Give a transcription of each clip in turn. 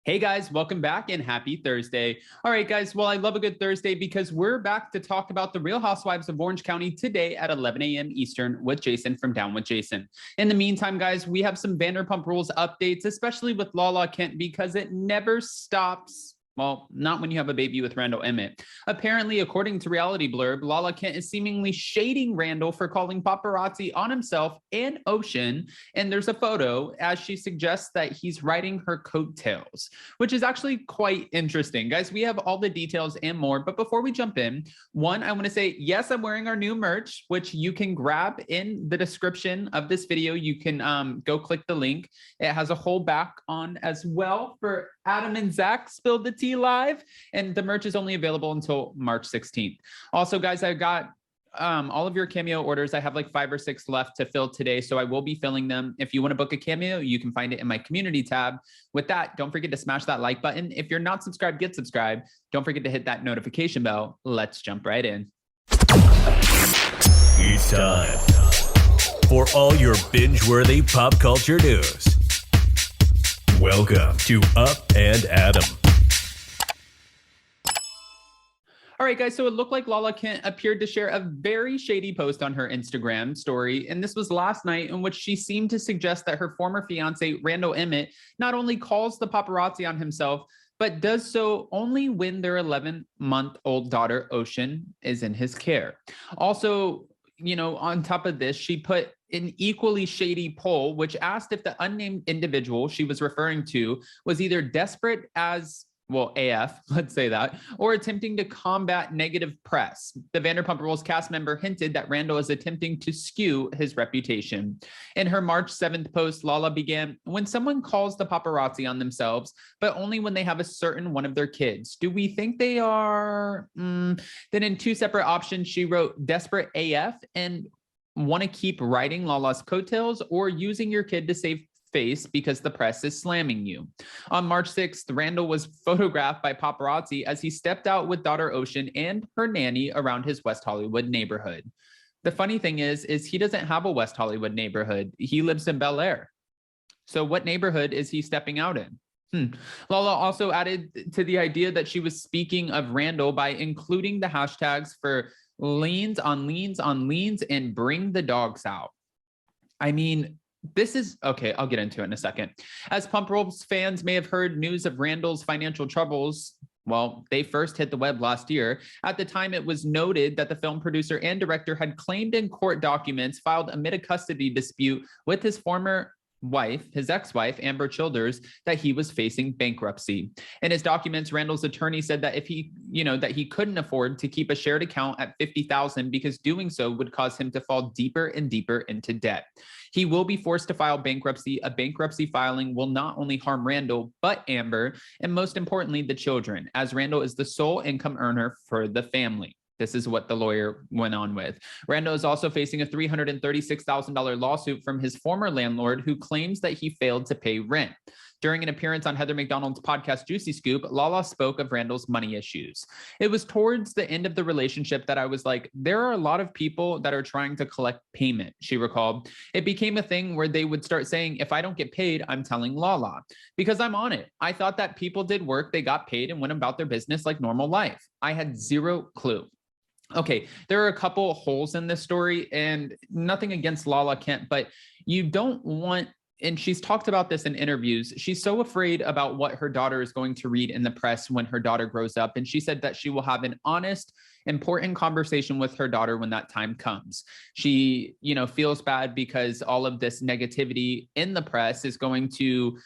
Hey guys, welcome back and happy Thursday. All right, guys. Well, I love a good Thursday because we're back to talk about the Real Housewives of Orange County today at 11 a.m. Eastern with Jason from Down with Jason. In the meantime, guys, we have some Vanderpump Rules updates, especially with Lala Kent, because it never stops. Well, not when you have a baby with Randall Emmett. Apparently, according to Reality Blurb, Lala Kent is seemingly shading Randall for calling paparazzi on himself and Ocean. And there's a photo as she suggests that he's riding her coattails, which is actually quite interesting. Guys, we have all the details and more. But before we jump in, one, I want to say, yes, I'm wearing our new merch, which you can grab in the description of this video. You can go click the link. It has a whole back on as well for Adam and Zach Spilled the Tea Live, and the merch is only available until March 16th. Also, guys, I got all of your Cameo orders. I have like 5 or 6 left to fill today, so I will be filling them. If you want to book a Cameo, you can find it in my community tab. With that, don't forget to smash that like button. If you're not subscribed, get subscribed. Don't forget to hit that notification bell. Let's jump right in. It's time for all your binge-worthy pop culture news. Welcome to Up and Adam. All right, guys, so it looked like Lala Kent appeared to share a very shady post on her Instagram story, and this was last night, in which she seemed to suggest that her former fiance, Randall Emmett, not only calls the paparazzi on himself, but does so only when their 11-month-old daughter, Ocean, is in his care. Also, on top of this, she put an equally shady poll, which asked if the unnamed individual she was referring to was either desperate as, well, AF, let's say that, or attempting to combat negative press. The Vanderpump Rules cast member hinted that Randall is attempting to skew his reputation. In her March 7th post, Lala began, when someone calls the paparazzi on themselves, but only when they have a certain one of their kids. Do we think they are? Then in 2 separate options, she wrote desperate AF and want to keep riding Lala's coattails or using your kid to save face because the press is slamming you. On March 6th, Randall was photographed by paparazzi as he stepped out with daughter Ocean and her nanny around his West Hollywood neighborhood. The funny thing is he doesn't have a West Hollywood neighborhood. He lives in Bel Air. So what neighborhood is he stepping out in? Lala also added to the idea that she was speaking of Randall by including the hashtags for leans on leans on leans and bring the dogs out. I mean, this is okay. I'll get into it in a second. As Pump Rules fans may have heard news of Randall's financial troubles. Well, they first hit the web last year. At the time, it was noted that the film producer and director had claimed in court documents filed amid a custody dispute with his former wife, his ex-wife, Amber Childers, that he was facing bankruptcy. In his documents, Randall's attorney said that if he, that he couldn't afford to keep a shared account at $50,000 because doing so would cause him to fall deeper and deeper into debt. He will be forced to file bankruptcy. A bankruptcy filing will not only harm Randall, but Amber, and most importantly, the children, as Randall is the sole income earner for the family. This is what the lawyer went on with. Randall is also facing a $336,000 lawsuit from his former landlord who claims that he failed to pay rent. During an appearance on Heather McDonald's podcast Juicy Scoop, Lala spoke of Randall's money issues. It was towards the end of the relationship that I was like, there are a lot of people that are trying to collect payment, she recalled. It became a thing where they would start saying, if I don't get paid, I'm telling Lala, because I'm on it. I thought that people did work, they got paid and went about their business like normal life. I had zero clue. Okay, there are a couple holes in this story, and nothing against Lala Kent, but you don't want, and she's talked about this in interviews, she's so afraid about what her daughter is going to read in the press when her daughter grows up. And she said that she will have an honest, important conversation with her daughter when that time comes. She, feels bad because all of this negativity in the press is going to,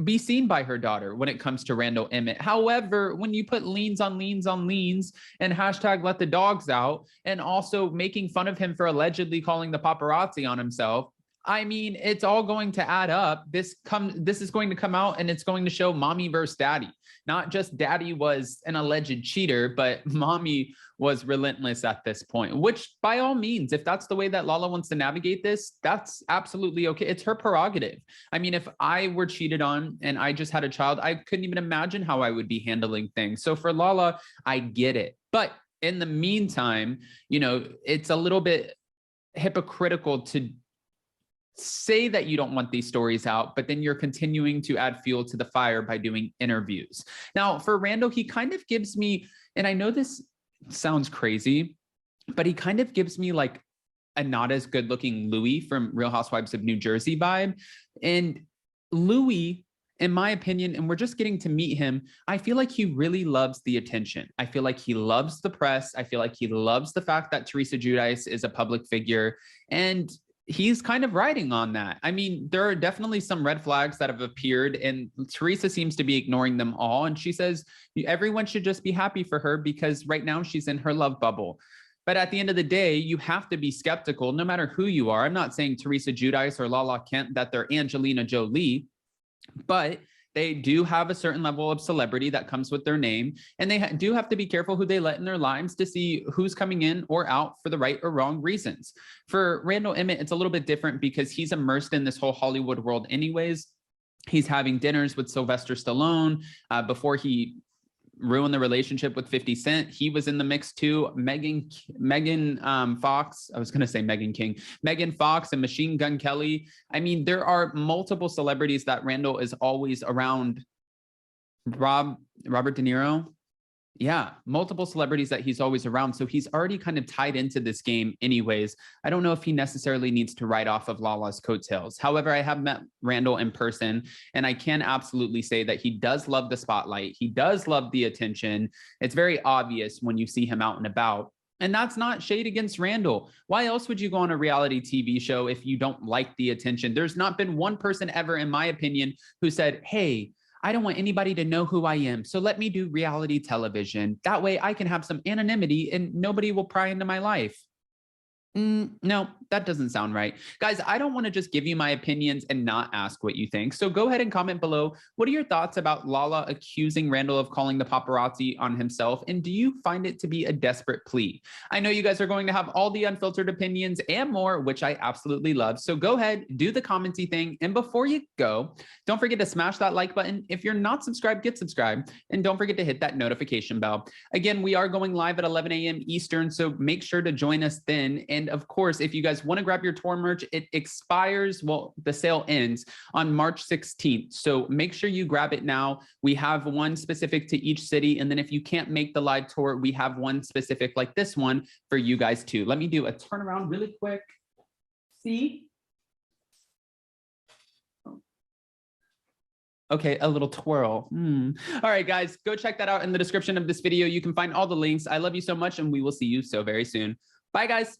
be seen by her daughter when it comes to Randall Emmett. However, when you put leans on leans on leans and hashtag let the dogs out, and also making fun of him for allegedly calling the paparazzi on himself, I mean, it's all going to add up. This is going to come out and it's going to show mommy versus daddy. Not just daddy was an alleged cheater, but mommy was relentless at this point, which by all means, if that's the way that Lala wants to navigate this, that's absolutely okay. It's her prerogative. I mean, if I were cheated on and I just had a child, I couldn't even imagine how I would be handling things. So for Lala, I get it. But in the meantime, it's a little bit hypocritical to say that you don't want these stories out, but then you're continuing to add fuel to the fire by doing interviews. Now, for Randall, he kind of gives me, and I know this sounds crazy, but he kind of gives me like a not as good looking Louis from Real Housewives of New Jersey vibe. And Louis, in my opinion, and we're just getting to meet him, I feel like he really loves the attention. I feel like he loves the press. I feel like he loves the fact that Teresa Giudice is a public figure, and he's kind of riding on that. I mean, there are definitely some red flags that have appeared, and Teresa seems to be ignoring them all. And she says everyone should just be happy for her because right now she's in her love bubble. But at the end of the day, you have to be skeptical no matter who you are. I'm not saying Teresa Giudice or Lala Kent that they're Angelina Jolie, but they do have a certain level of celebrity that comes with their name, and they do have to be careful who they let in their lives to see who's coming in or out for the right or wrong reasons. For Randall Emmett, it's a little bit different because he's immersed in this whole Hollywood world anyways. He's having dinners with Sylvester Stallone before he ruined the relationship with 50 Cent. He was in the mix too. Megan Fox, I was going to say Megan King, Megan Fox and Machine Gun Kelly. I mean, there are multiple celebrities that Randall is always around. Robert De Niro. Yeah, multiple celebrities that he's always around. So he's already kind of tied into this game anyways. I don't know if he necessarily needs to ride off of Lala's coattails. However, I have met Randall in person, and I can absolutely say that he does love the spotlight. He does love the attention. It's very obvious when you see him out and about. And that's not shade against Randall. Why else would you go on a reality TV show if you don't like the attention? There's not been one person ever, in my opinion, who said, hey, I don't want anybody to know who I am, so let me do reality television. That way I can have some anonymity and nobody will pry into my life. No, that doesn't sound right. Guys, I don't want to just give you my opinions and not ask what you think. So go ahead and comment below. What are your thoughts about Lala accusing Randall of calling the paparazzi on himself? And do you find it to be a desperate plea? I know you guys are going to have all the unfiltered opinions and more, which I absolutely love. So go ahead, do the commenty thing. And before you go, don't forget to smash that like button. If you're not subscribed, get subscribed. And don't forget to hit that notification bell. Again, we are going live at 11 a.m. Eastern, so make sure to join us then. And of course, if you guys want to grab your tour merch, it expires, well, the sale ends on March 16th. So make sure you grab it now. We have one specific to each city. And then if you can't make the live tour, we have one specific like this one for you guys too. Let me do a turnaround really quick. See? Okay, a little twirl. All right, guys, go check that out in the description of this video. You can find all the links. I love you so much, and we will see you so very soon. Bye, guys.